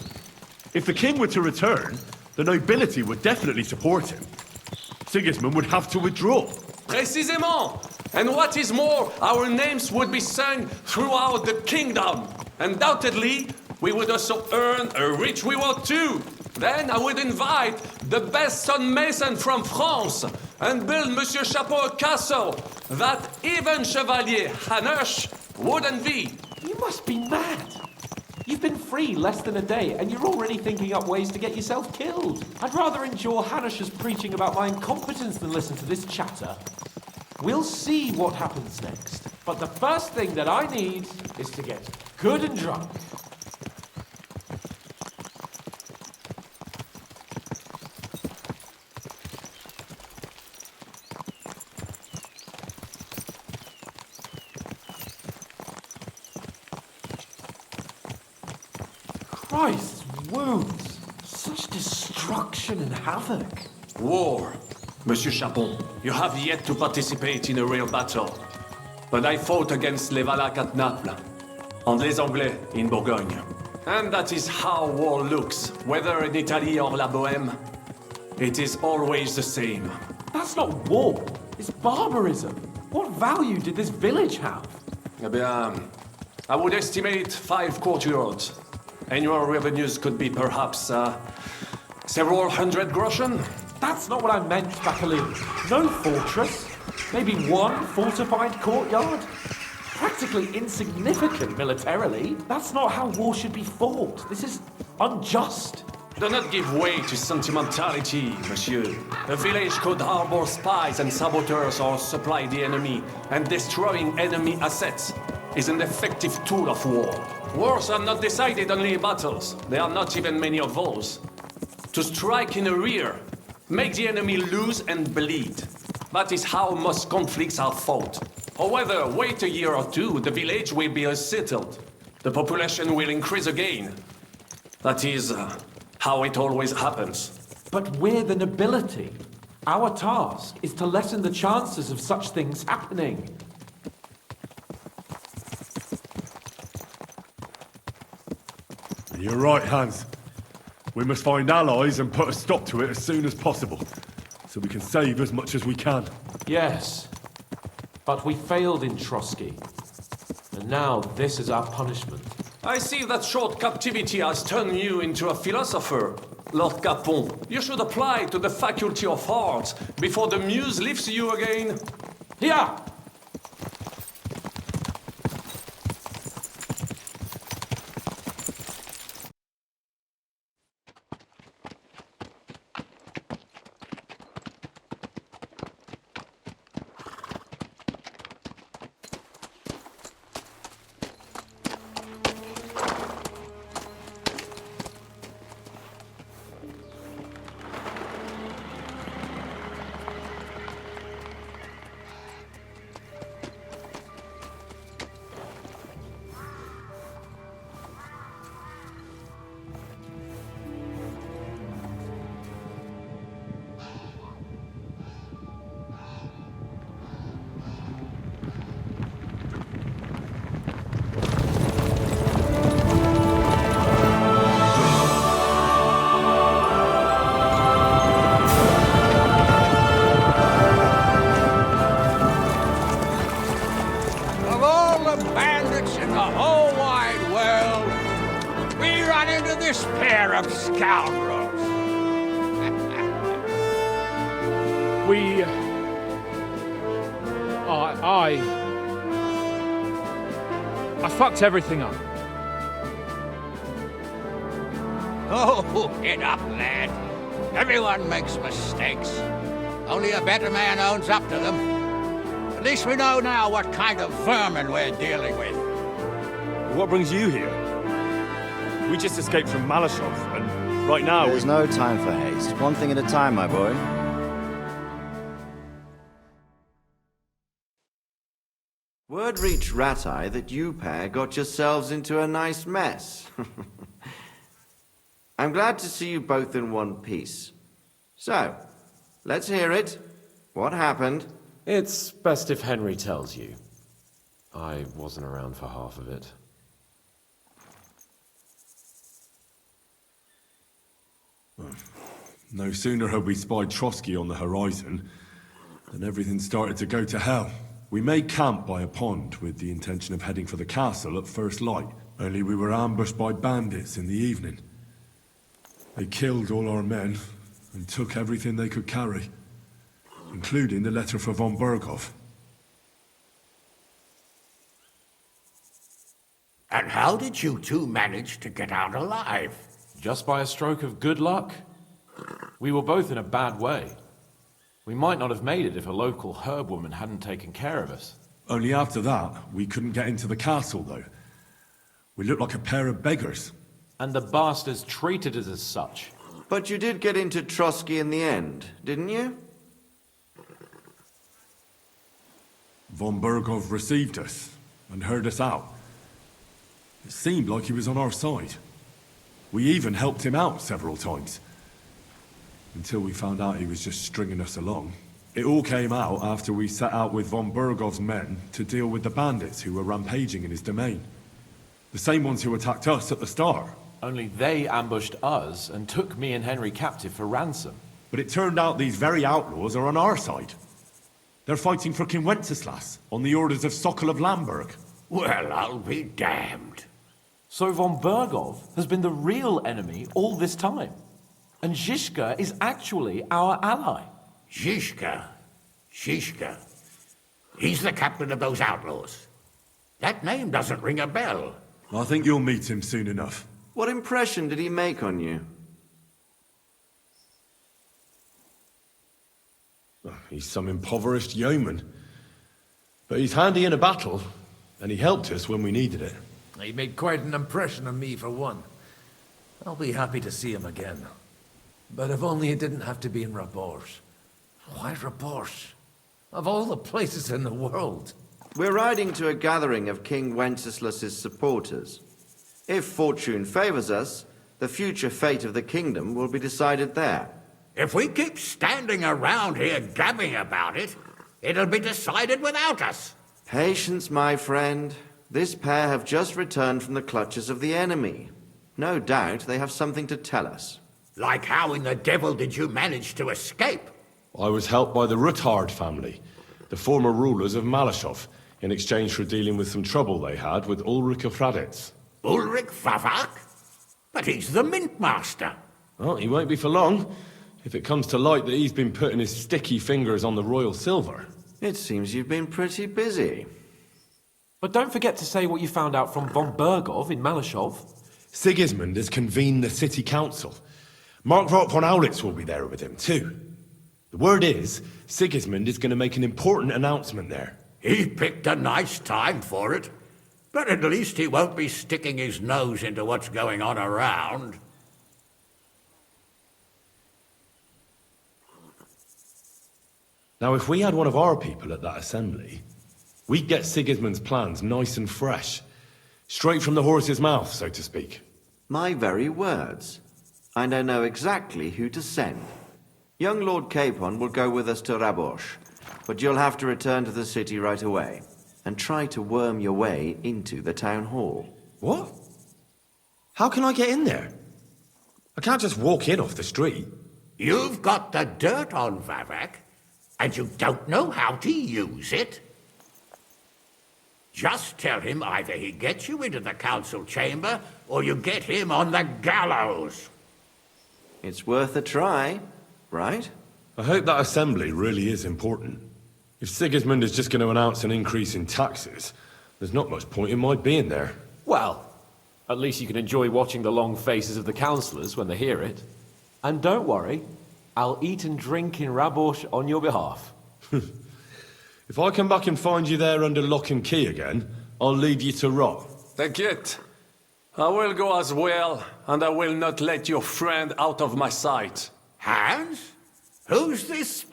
If the king were to return, the nobility would definitely support him. Sigismund would have to withdraw. Précisément! And what is more, our names would be sung throughout the kingdom. Undoubtedly, we would also earn a rich reward too. Then I would invite the best stonemason from France and build Monsieur Chapeau a castle that even Chevalier Hanush would envy. You must be mad. You've been free less than a day, and you're already thinking up ways to get yourself killed. I'd rather endure Hanush's preaching about my incompetence than listen to this chatter. We'll see what happens next. But the first thing that I need is to get good and drunk. Christ's wounds! Such destruction and havoc. War. Monsieur Chapon, you have yet to participate in a real battle. But I fought against les Valaques at Naples, and les Anglais in Bourgogne. And that is how war looks, whether in Italy or La Bohème. It is always the same. That's not war. It's barbarism. What value did this village have? Eh bien, I would estimate 5 courtyards. Annual revenues could be perhaps, several hundred groschen. That's not what I meant, Bacalin. No fortress. Maybe one fortified courtyard. Practically insignificant militarily. That's not how war should be fought. This is unjust. Do not give way to sentimentality, monsieur. A village could harbor spies and saboteurs or supply the enemy, and destroying enemy assets is an effective tool of war. Wars are not decided only in battles. There are not even many of those. To strike in the rear, make the enemy lose and bleed. That is how most conflicts are fought. However, wait a year or two, the village will be settled. The population will increase again. That is how it always happens. But we're the nobility. Our task is to lessen the chances of such things happening. You're right, Hans. We must find allies and put a stop to it as soon as possible, so we can save as much as we can. Yes, but we failed in Trotsky. And now this is our punishment. I see that short captivity has turned you into a philosopher, Lord Capon. You should apply to the Faculty of Arts before the muse lifts you again. Here! got into this pair of scoundrels? We... I fucked everything up. Oh, get up, lad. Everyone makes mistakes. Only a better man owns up to them. At least we know now what kind of vermin we're dealing with. What brings you here? We just escaped from Malashov, and right now There's no time for haste. One thing at a time, my boy. Word reached Ratai that you pair got yourselves into a nice mess. I'm glad to see you both in one piece. So, let's hear it. What happened? It's best if Henry tells you. I wasn't around for half of it. No sooner had we spied Trotsky on the horizon than everything started to go to hell. We made camp by a pond with the intention of heading for the castle at first light, only we were ambushed by bandits in the evening. They killed all our men and took everything they could carry, including the letter for von Berghoff. And how did you two manage to get out alive? Just by a stroke of good luck. We were both in a bad way. We might not have made it if a local herb woman hadn't taken care of us. Only after that, we couldn't get into the castle, though. We looked like a pair of beggars. And the bastards treated us as such. But you did get into Trotsky in the end, didn't you? Von Berghoff received us and heard us out. It seemed like he was on our side. We even helped him out several times. Until we found out he was just stringing us along. It all came out after we set out with von Berghoff's men to deal with the bandits who were rampaging in his domain. The same ones who attacked us at the start. Only they ambushed us and took me and Henry captive for ransom. But it turned out these very outlaws are on our side. They're fighting for King Wenceslas on the orders of Sokol of Lamberg. Well, I'll be damned. So von Berghoff has been the real enemy all this time. And Zhishka is actually our ally. Zhishka? He's the captain of those outlaws. That name doesn't ring a bell. I think you'll meet him soon enough. What impression did he make on you? He's some impoverished yeoman. But he's handy in a battle, and he helped us when we needed it. He made quite an impression on me, for one. I'll be happy to see him again. But if only it didn't have to be in Rabors. Why Rabors? Of all the places in the world. We're riding to a gathering of King Wenceslas's supporters. If fortune favors us, the future fate of the kingdom will be decided there. If we keep standing around here gabbing about it, it'll be decided without us. Patience, my friend. This pair have just returned from the clutches of the enemy. No doubt they have something to tell us. Like how in the devil did you manage to escape? I was helped by the Ruthard family, the former rulers of Malashov, in exchange for dealing with some trouble they had with Ulrich of Raditz. Ulrich Favak? But he's the mint master. Well, he won't be for long, if it comes to light that he's been putting his sticky fingers on the royal silver. It seems you've been pretty busy. But don't forget to say what you found out from von Berghoff in Malashov. Sigismund has convened the city council. Markvart von Aulitz will be there with him, too. The word is, Sigismund is going to make an important announcement there. He picked a nice time for it. But at least he won't be sticking his nose into what's going on around. Now, if we had one of our people at that assembly, we'd get Sigismund's plans nice and fresh. Straight from the horse's mouth, so to speak. My very words. And I know exactly who to send. Young Lord Capon will go with us to Rabosh, but you'll have to return to the city right away, and try to worm your way into the town hall. What? How can I get in there? I can't just walk in off the street. You've got the dirt on Vavak, and you don't know how to use it? Just tell him either he gets you into the council chamber, or you get him on the gallows. It's worth a try, right? I hope that assembly really is important. If Sigismund is just going to announce an increase in taxes, there's not much point in my being there. Well, at least you can enjoy watching the long faces of the councillors when they hear it. And don't worry, I'll eat and drink in Rabosh on your behalf. If I come back and find you there under lock and key again, I'll leave you to rot. Take it. I will go as well, and I will not let your friend out of my sight. Hans? Who's this?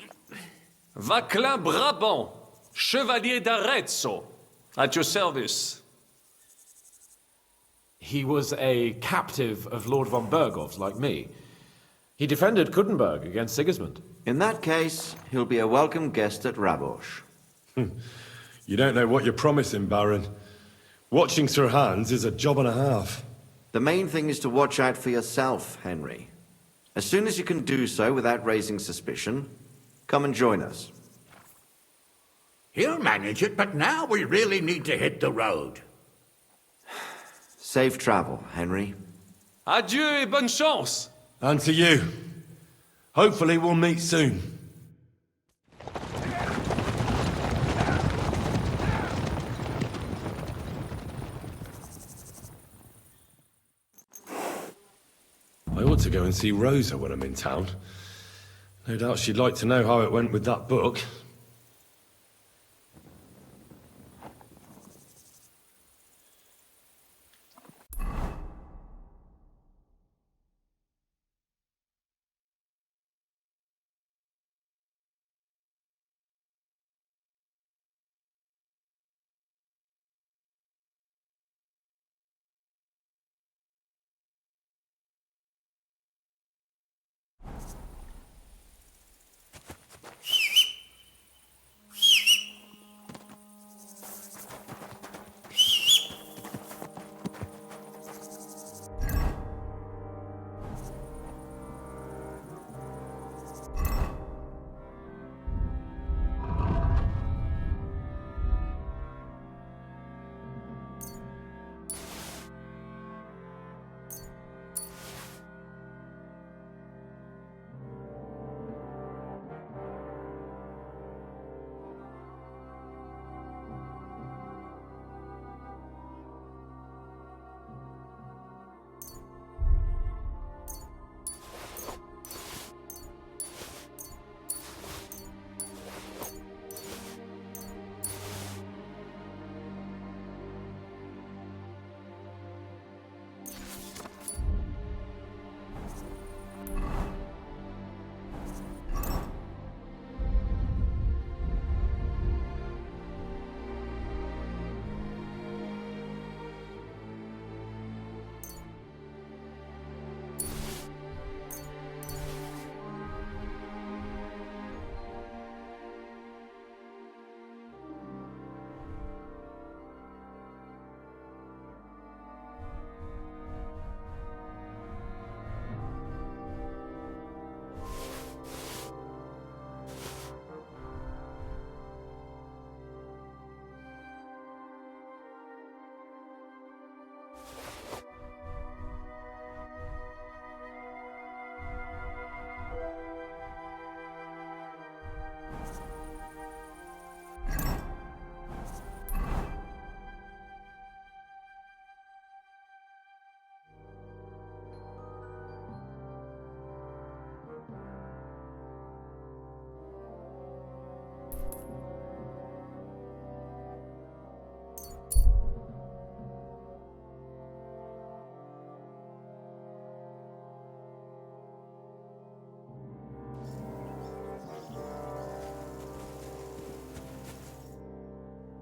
Vaclin Brabant, Chevalier d'Arezzo, at your service. He was a captive of Lord von Bergov's, like me. He defended Kuddenberg against Sigismund. In that case, he'll be a welcome guest at Rabosh. You don't know what you're promising, Baron. Watching Sir Hans is a job and a half. The main thing is to watch out for yourself, Henry. As soon as you can do so without raising suspicion, come and join us. He'll manage it, but now we really need to hit the road. Safe travel, Henry. Adieu et bonne chance! And to you. Hopefully we'll meet soon. I ought to go and see Rosa when I'm in town. No doubt she'd like to know how it went with that book.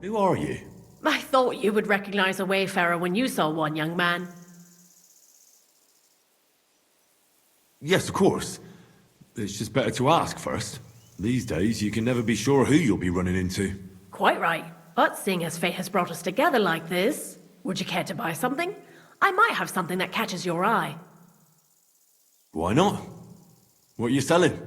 Who are you? I thought you would recognize a wayfarer when you saw one, young man. Yes, of course. It's just better to ask first. These days, you can never be sure who you'll be running into. Quite right. But seeing as fate has brought us together like this, would you care to buy something? I might have something that catches your eye. Why not? What are you selling?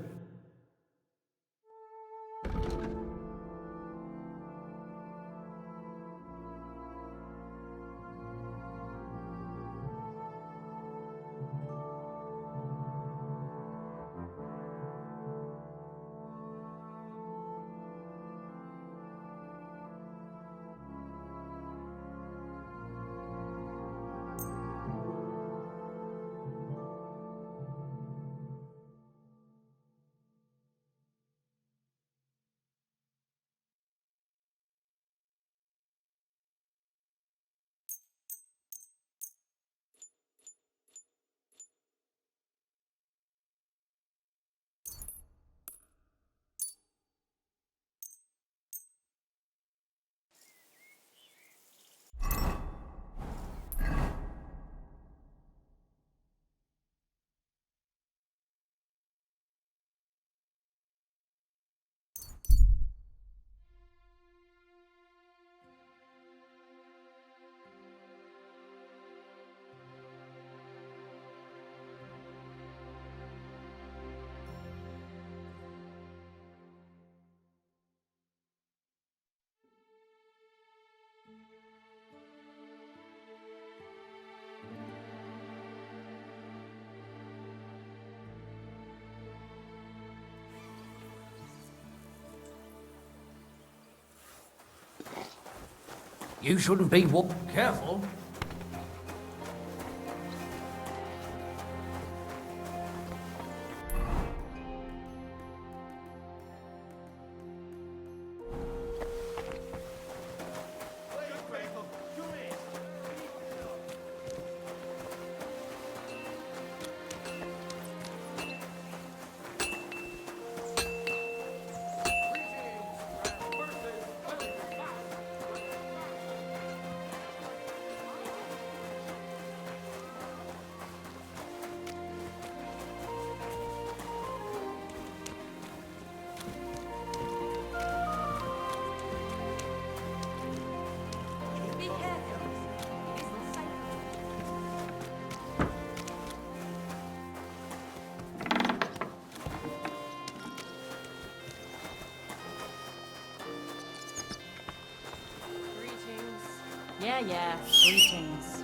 You shouldn't be careful. Yeah. Greetings.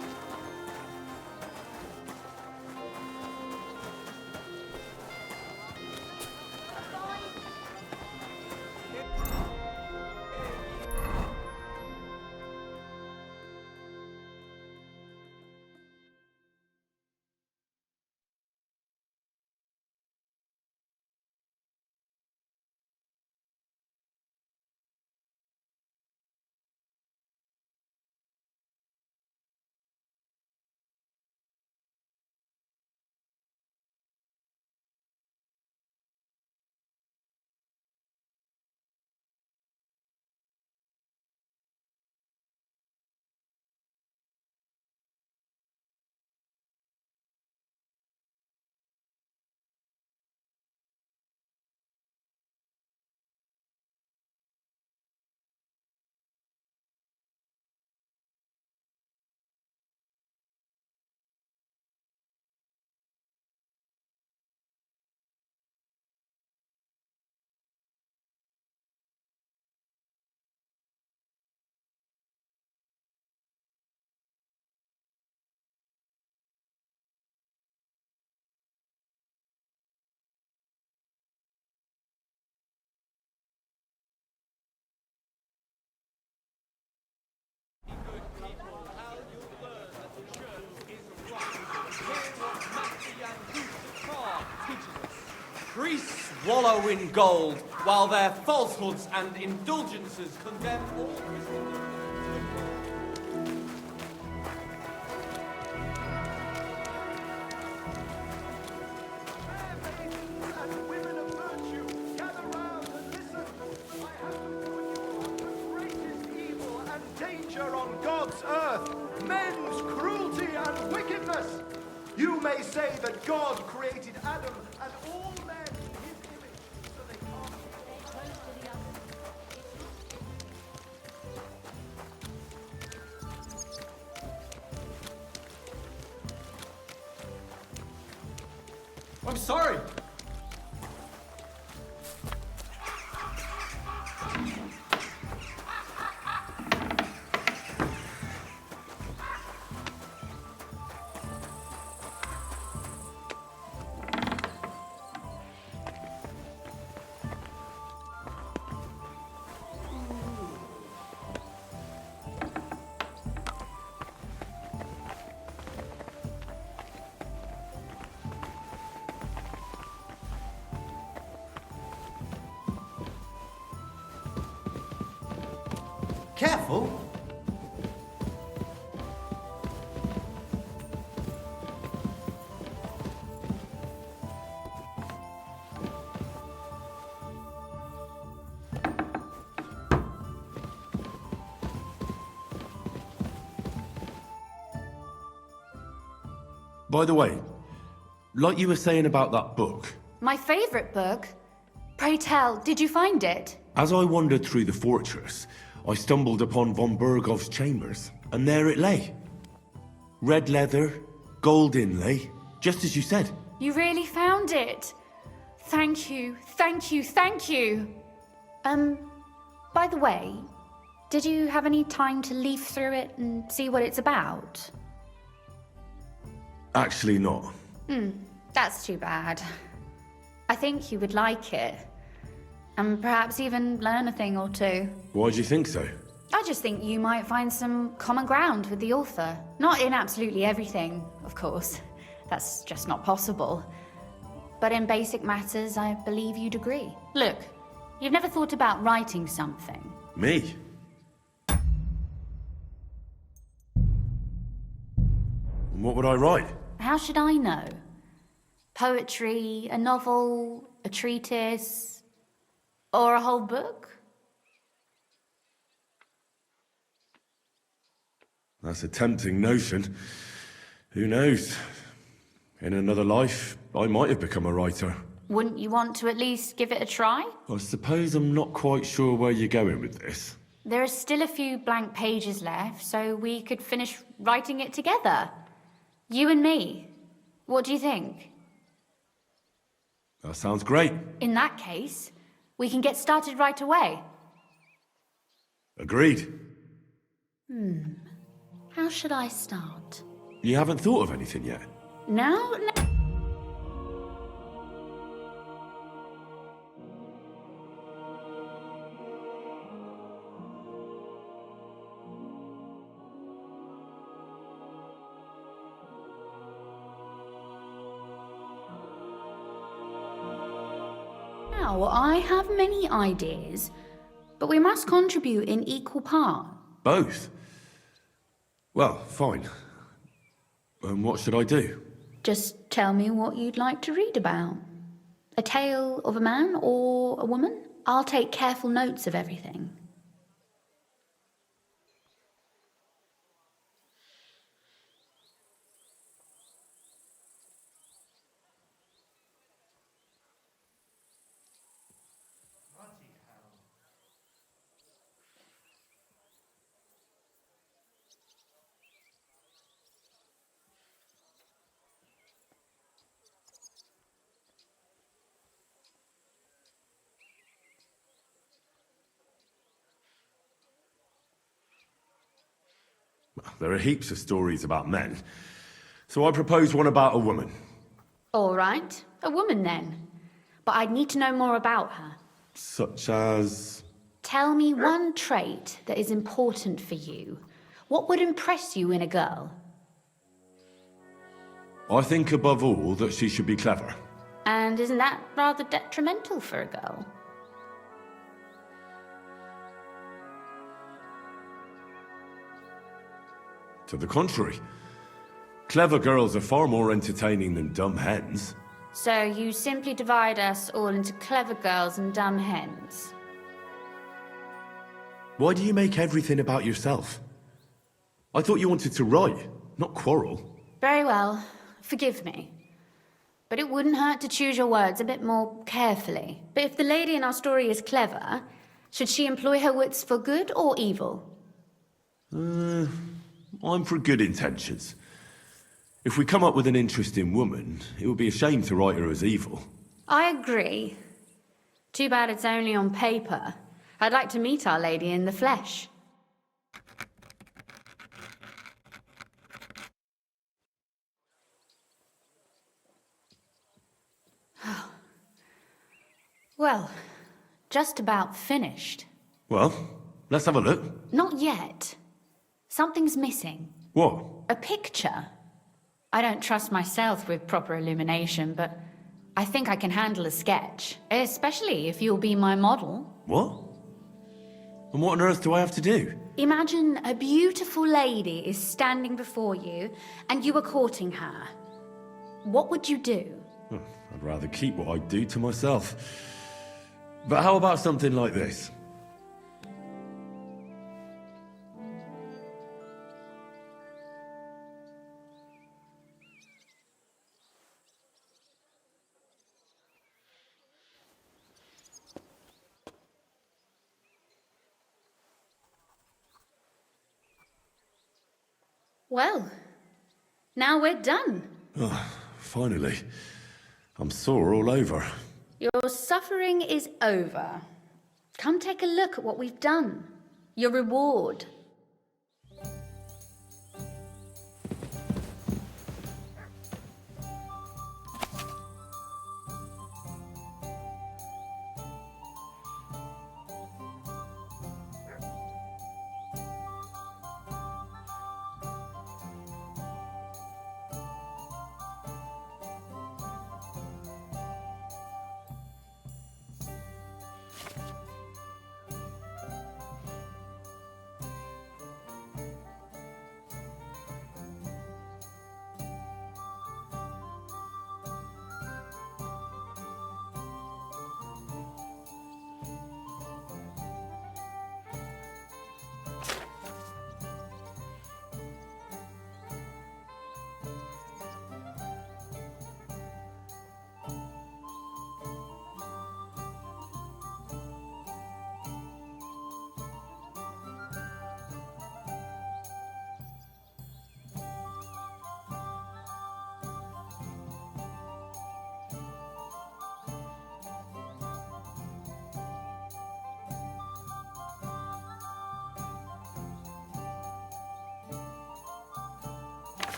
Priests wallow in gold, while their falsehoods and indulgences condemn all Christendom. Danger on God's earth, men's cruelty and wickedness. You may say that God created Adam and all men in his image, so they can't stay close to the other. I'm sorry. Careful. By the way, like you were saying about that book, My favourite book? Pray tell, did you find it? as I wandered through the fortress, I stumbled upon von Bergov's chambers, and there it lay. Red leather, gold inlay, just as you said. You really found it? Thank you, thank you, thank you. By the way, did you have any time to leaf through it and see what it's about? Actually not. That's too bad. I think you would like it. And perhaps even learn a thing or two. Why do you think so? I I just think you might find some common ground with the author. Not in absolutely everything, of course. That's just not possible. But in basic matters, I believe you'd agree. Look, you've never thought about writing something. Me? What would I write? How should I know? Poetry, a novel, a treatise, or a whole book? That's a tempting notion. Who knows? In another life, I might have become a writer. Wouldn't you want to at least give it a try? I suppose I'm not quite sure where you're going with this. There are still a few blank pages left, so we could finish writing it together. You and me. What do you think? That sounds great. In that case, we can get started right away. Agreed. How should I start? You haven't thought of anything yet? No. Now, I have many ideas, but we must contribute in equal part. Both? Well, fine. And what should I do? Just tell me what you'd like to read about. A tale of a man or a woman? I'll take careful notes of everything. There are heaps of stories about men. So I propose one about a woman. All right, a woman then. But I'd need to know more about her. Such as... Tell me one trait that is important for you. What would impress you in a girl? I think above all that she should be clever. And isn't that rather detrimental for a girl? To the contrary. Clever girls are far more entertaining than dumb hens. So you simply divide us all into clever girls and dumb hens. Why do you make everything about yourself? I thought you wanted to write, not quarrel. Very well. Forgive me. But it wouldn't hurt to choose your words a bit more carefully. But if the lady in our story is clever, should she employ her wits for good or evil? I'm for good intentions. If we come up with an interesting woman, it would be a shame to write her as evil. I agree. Too bad it's only on paper. I'd like to meet our lady in the flesh. Well, just about finished. Well, let's have a look. Not yet. Something's missing. What? A picture. I don't trust myself with proper illumination, but I think I can handle a sketch. Especially if you'll be my model. What? And what on earth do I have to do? Imagine a beautiful lady is standing before you, and you are courting her. What would you do? I'd rather keep what I do to myself. But how about something like this? Well, now we're done. Oh, finally. I'm sore all over. Your suffering is over. Come take a look at what we've done. Your reward.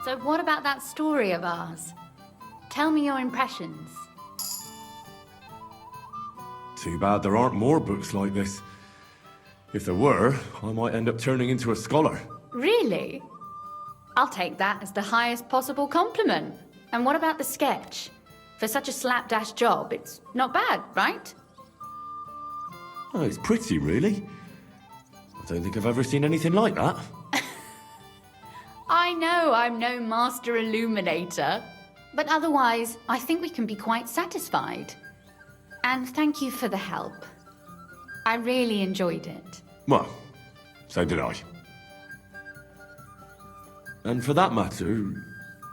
So what about that story of ours? Tell me your impressions. Too bad there aren't more books like this. If there were, I might end up turning into a scholar. Really? I'll take that as the highest possible compliment. And what about the sketch? For such a slapdash job, it's not bad, right? Oh, it's pretty, really. I don't think I've ever seen anything like that. I know I'm no master illuminator, but otherwise, I think we can be quite satisfied. And thank you for the help. I really enjoyed it. Well, so did I. And for that matter,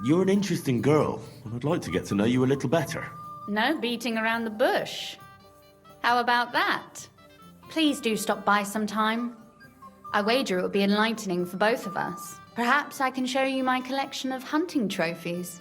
you're an interesting girl, and I'd like to get to know you a little better. No beating around the bush. How about that? Please do stop by sometime. I wager it will be enlightening for both of us. Perhaps I can show you my collection of hunting trophies.